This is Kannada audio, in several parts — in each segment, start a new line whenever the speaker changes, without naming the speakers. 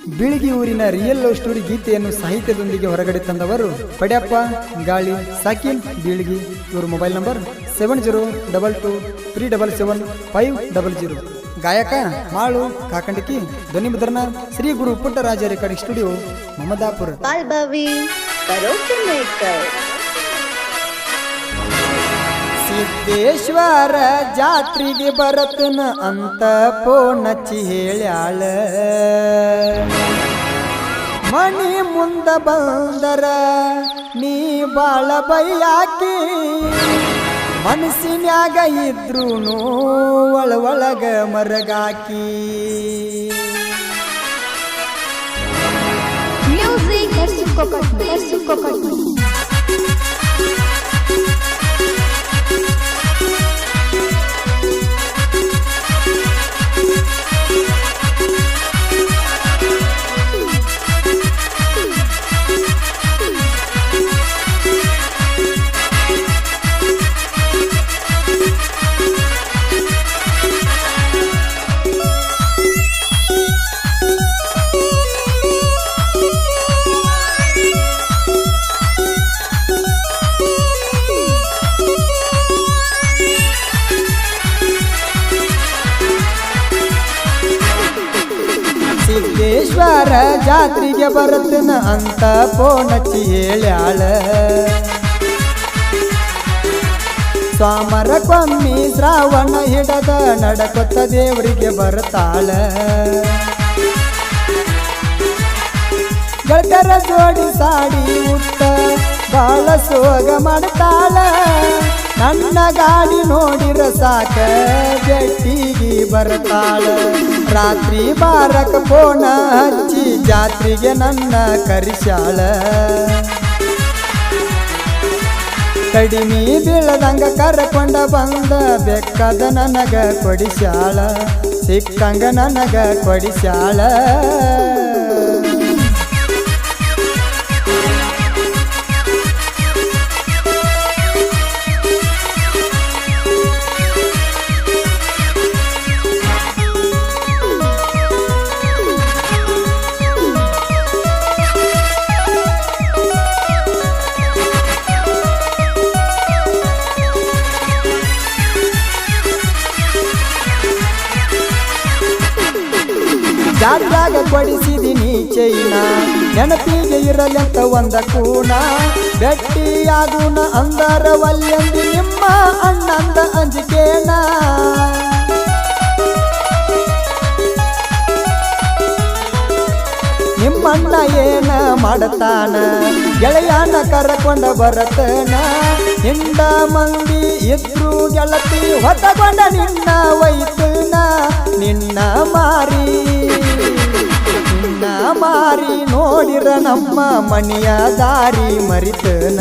ಬೀಳಗಿ ಊರಿನ ರಿಯಲ್ ಲವ್ ಸ್ಟೋರಿ ಗೀತೆಯನ್ನು ಸಾಹಿತ್ಯದೊಂದಿಗೆ ಹೊರಗಡೆ ತಂದವರು ಪಡ್ಯಪ್ಪ ಗಾಳಿ ಸಾಕಿನ್ ಬೀಳಗಿ. ಇವರು ಮೊಬೈಲ್ ನಂಬರ್ 7022377500. ಗಾಯಕ ಮಾಳು ಕಾಕಂಡಿಕಿ. ಧ್ವನಿ ಮುದ್ರಣ ಶ್ರೀ ಗುರು ಪುಟ್ಟರಾಜ ರೆಕಾರ್ಡಿಂಗ್ ಸ್ಟುಡಿಯೋ ಮಮದಾಪುರ. ಸಿದ್ದೇಶ್ವರ ಜಾತ್ರೆಗೆ ಬರತನ ಅಂತ ಪೋಣಚ್ಚಿ ಹೇಳ್ಯಾಳ. ಮನಿ ಮುಂದ ಬಂದರ ನೀ ಬಾಳ ಬೈಯಾಕಿ, ಮನಸ್ಸಿನ್ಯಾಗ ಇದ್ರೂನು ಒಳಗ ಮರಗಾಕಿ. ಸಿದ್ದೇಶ್ವರ ಜಾತ್ರೆಗೆ ಬರತನ ಅಂತ ಪೋಣಚ್ಚಿ ಹೇಳ್ಯಾಳ. ಸ್ವಾಮರ ಕೊಮ್ಮಿ ಶ್ರಾವಣ ಹಿಡದ ನಡಕೊತ್ತ ದೇವರಿಗೆ ಬರ್ತಾಳ. ಗಳಕರ ಜೋಡಿ ಸಾಡಿ ಉಟ್ಟ ಬಾಳ ಸೋಗ ಮಾಡ್ತಾಳ. ನನ್ನ ಗಾಡಿ ನೋಡಿರ ಸಾಕ ಬೆಟ್ಟಿಗೆ ಬರ್ತಾಳ. ರಾತ್ರಿ ಬಾರಕ ಪೋಣ ಹಚ್ಚಿ ಜಾತ್ರೆಗೆ ನನ್ನ ಕರಿಶಾಳ. ಕಡಿಮೆ ಬೀಳದಂಗ ಕರ್ಕೊಂಡ ಬಂದ ಬೆಕ್ಕದ ನನಗ ಕೊಡಿಶಾಳ. ಸಿಕ್ಕಂಗ ನನಗ ಕೊಡಿಶಾಳ. ಜಾತ್ಯಾಗ ಕೊಡಿಸಿದಿನಿ ಚೈನ, ನೆನಪಿಗೆ ಇರಲೆಂತ ಒಂದ ಕೂನ. ಬೆಟ್ಟಿಯಾಗುನ ಅಂದರ ವಲ್ಯಂದಿ ನಿಮ್ಮ ಅಣ್ಣಂದ ಅಂಜಿಕೇನ. ನಿಮ್ಮಣ್ಣ ಏನ ಮಾಡತಾನ, ಗೆಳೆಯನ ಕರಕೊಂಡ ಬರತನ. ಹಿಂಡ ಮಂದಿ ಇದ್ರು ಗೆಳತಿ ಹೊತ್ತಕೊಂಡ ನಿನ್ನ ವೈತನ. ನಿನ್ನ ಮಾರಿ ನೋಡಿರ ನಮ್ಮ ಮನೆಯ ದಾರಿ ಮರಿತನ.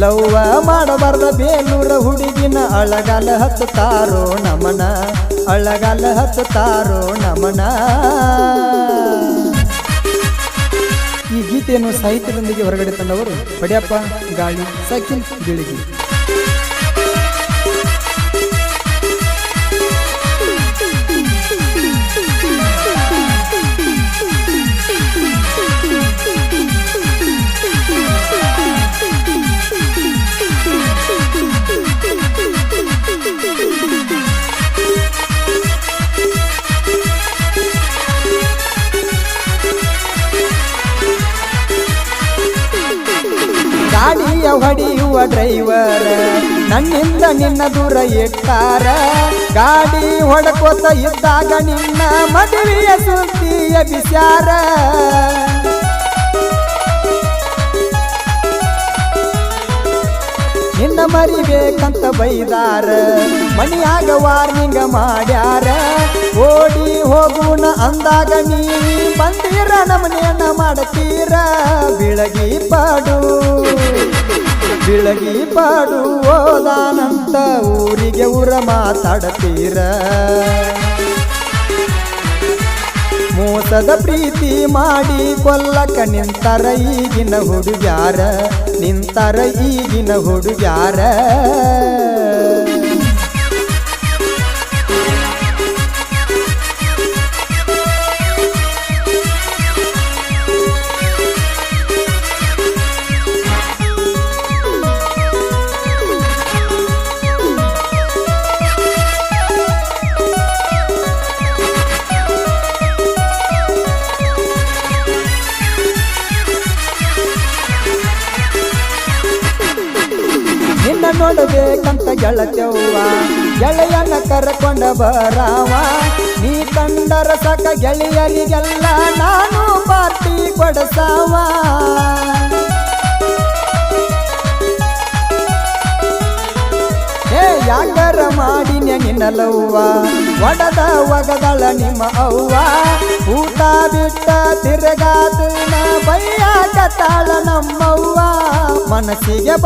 ಲವ್ವ ಮಾಡಬಾರ್ದ ಬೇಲೂರ ಹುಡುಗಿನ ಅಳಗಾಲ ಹತ್ತಾರೋ ನಮನ. ಅಳಗಾಲ ಹತ್ತಾರೋ ನಮನ. ಈ ಗೀತೆಯನ್ನು ಸಾಹಿತ್ಯದೊಂದಿಗೆ ಹೊರಗಡೆ ತಂದವರು ಪಡ್ಯಪ್ಪ ಗಾಳಿ ಸಾಕಿನ್ ಬೀಳಗಿ. ಗಾಡಿಯ ಹೊಡೆಯುವ ಡ್ರೈವರ್ ನನ್ನಿಂದ ನಿನ್ನ ದೂರ ಇಟ್ಟಾರ. ಗಾಡಿ ಹೊಡಕೋತ ಇದ್ದಾಗ ನಿನ್ನ ಮದುವೆಯ ಸುದ್ದಿಯ ಬಿಸ್ಯಾರ. ನಿನ್ನ ಮರಿಬೇಕಂತ ಬೈದಾರ, ಮಣಿಯಾಗ ವಾರ್ನಿಂಗ ಮಾಡ್ಯಾರ. ಓಡಿ ಹೋಗುನ ಅಂದಾಗ ನೀ ಬಂದಿರ ನಮನೇನ ಮಾಡತೀರ. ಬಿಳಗಿ ಪಾಡು ಓದಾನಂತ ಊರಿಗೆ ಊರ ಮಾತಾಡತೀರ. ಮೋಸದ ಪ್ರೀತಿ ಮಾಡಿ ಕೊಲ್ಲಕ ನಿಂತರ ಈಗಿನ ಹುಡುಗ್ಯಾರ. ನೋಡಬೇಕಂತ ಗೆಳತ್ಯವ್ವ ಗೆಳೆಯನ ಕರ್ಕೊಂಡ ಬರಾವ ನೀ ಕಂಡರ ಸಾಕ ಗೆಳೆಯರಿಗೆಲ್ಲ ನಾನು ಪಾರ್ಟಿ ಕೊಡಸಾವ ಯಾಕರ ಮಾಡಿನ ನಿನ್ನಲವ್ವ ಒಡದ ಒಗದಳ ನಿಮ್ಮ ಅವ್ವ ಊಟ ಬಿಟ್ಟ ತಿರುಗಾತನ ಬೈಯಾಕತ್ತಾಳ ನಮ್ಮವ್ವ ಮನಸ್ಸಿಗೆ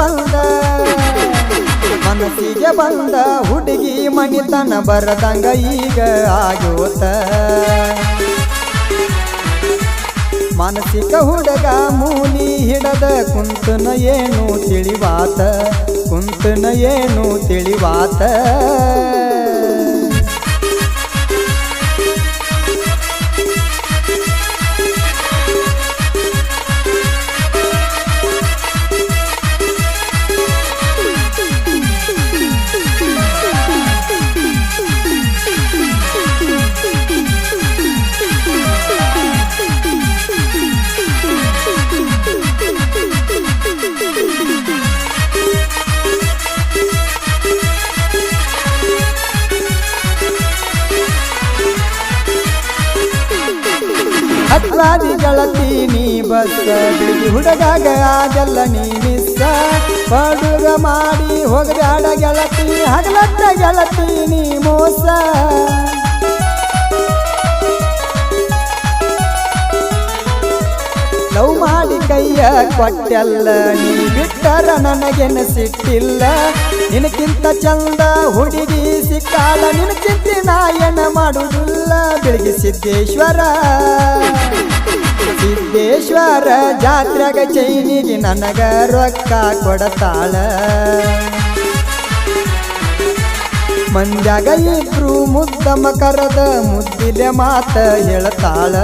ಬಂದ ಹುಡುಗಿ ಮನಿತನ ಬರದಂಗ ಈಗ ಆಗೋತ ಮಾನಸಿಕ ಹುಡುಗ ಮೂಲಿ ಹಿಡದ ಕುಂತನ ಏನು ತಿಳಿವಾತ ಹತ್ಲಾದಿ ಗೆಳತಿ ನೀ ಬಸ್ಸ ಬಿಡಿ ಹುಡುಗಾಗ ಅದೆಲ್ಲ ನೀ ಮಿಸ್ಸ ಪಡುಗ ಮಾಡಿ ಹೋಗಬ್ಯಾಡ ಗೆಳತಿ ಹಗಲತ್ತ ಗೆಳತಿ ನೀ ಮೋಸ ಲವ್ ಮಾಡಿ ಕೈಯ ಕೊಟ್ಟೆಲ್ಲ ನೀ ಬಿಟ್ಟರ ನನಗೆನ ಸಿಟ್ಟಿಲ್ಲ ನಿನಕ್ಕಿಂತ ಚಂದ ಹುಡುಗಿ ಸಿಕ್ಕಾಳ ನಿನ ಚಿಂತೆ ನಾಯನ ಮಾಡುವುದಿಲ್ಲ ಬೆಳಗ್ಗೆ ಸಿದ್ದೇಶ್ವರ ಜಾತ್ರೆಗ ಚೈನಿಗೆ ನನಗ ರೊಕ್ಕ ಕೊಡತಾಳ ಮಂದ್ಯಾಗ ಇದ್ರು ಮುದ್ದಮ ಕರದ ಮುದ್ದಿಲೆ ಮಾತ ಹೇಳ್ತಾಳ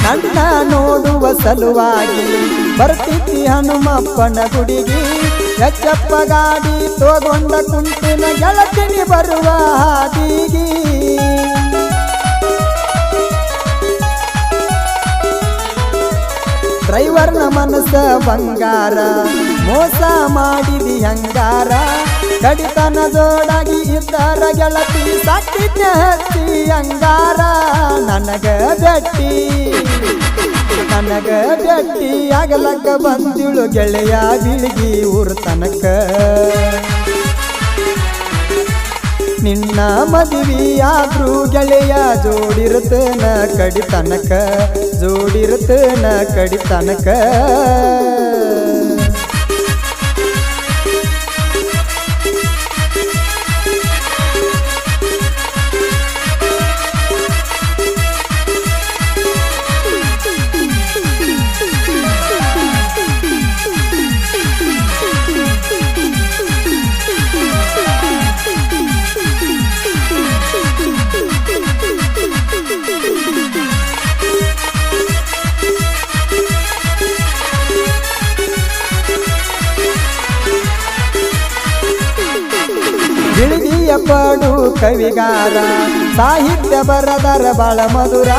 ನನ್ನ ನೋಡುವ ಸಲುವಾಗಿ ಬರ್ತಿದ್ದಿ ಹನುಮಪ್ಪನ ಗುಡಿಗಿ ಎಚ್ಚಪ್ಪ ಗಾಡಿ ತಗೊಂಡ ಕುಂತಿನ ಗೆಳತಿನಿ ಬರುವ ಹಾದಿಗಿ ಡ್ರೈವರ್ನ ಮನಸ್ಸ ಬಂಗಾರ ಮೋಸ ಮಾಡಿದಿ ಹಂಗಾರ ಕಡಿತನ ಜೋಡಾಗಿ ಇದ್ದಾರ ಗೆಳತಿ ಸಾಕಿದ್ನ ಹಚ್ಚಿ ಅಂಗಾರ ನನಗ ಬೆಟ್ಟಿ ಆಗಲಕ್ಕ ಬಂದಿಳು ಗೆಳೆಯ ಬಿಳಿಗಿ ಊರ ತನಕ ನಿನ್ನ ಮದುವೆಯಾದ್ರೂ ಗೆಳೆಯ ಜೋಡಿರುತ್ತನ ಕಡಿತನಕ ಬಿಳಿಗಿಯ ಪಡು ಕವಿಗಾರ ಸಾಹಿತ್ಯ ಬರದರ ಬಾಳ ಮಧುರ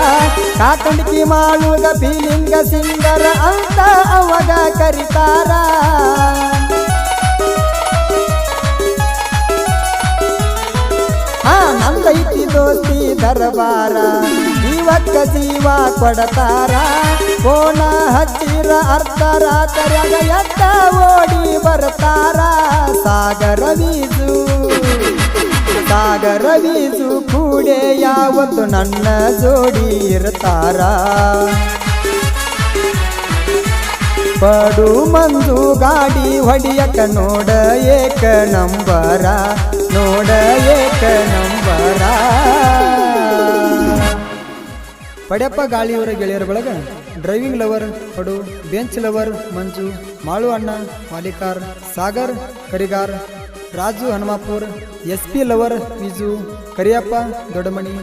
ಕಾಕಂಡಿಕಿ ಮಾಳುಗ ಫೀಲಿಂಗ ಸಿಂಗರ ಅಂತ ಅವಾಗ ಕರಿತಾರ ನಂದೈತಿ ದೋಸ್ತಿ ದರಬಾರ ಜೀವಕ್ಕ ಜೀವ ಕೊಡತಾರ ಕೋಣ ಹಚ್ಚಿರ ಅರ್ಧ ರಾತ್ರಿಯಾಗ ಎದ್ದ ಓಡಿ ಬರ್ತಾರ ಸಾಗರ ಬೀಜು ಕೂಡೆ ಯಾವತ್ತು ನನ್ನ ಜೋಡಿ ಇರ್ತಾರ ಪಡು ಮಂದು ಗಾಡಿ ಹೊಡಿಯಕ ನೋಡ ಏಕ ನಂಬರ ಪಡ್ಯಪ್ಪ ಗಾಳಿಯವರ ಗೆಳೆಯರ ಬಳಗ ಡ್ರೈವಿಂಗ್ ಲವರ್ ಪಡು, ಬೆಂಚ್ ಲವರ್ ಮಂಜು, ಮಾಳು ಅಣ್ಣ ಮಾಲಿಕಾರ್, ಸಾಗರ್ ಕರಿಗಾರ್, ರಾಜು ಹನುಮಾಪುರ್, SP ಲವರ್ ವಿಜು, ಕರಿಯಪ್ಪ ದೊಡ್ಡಮಣಿ,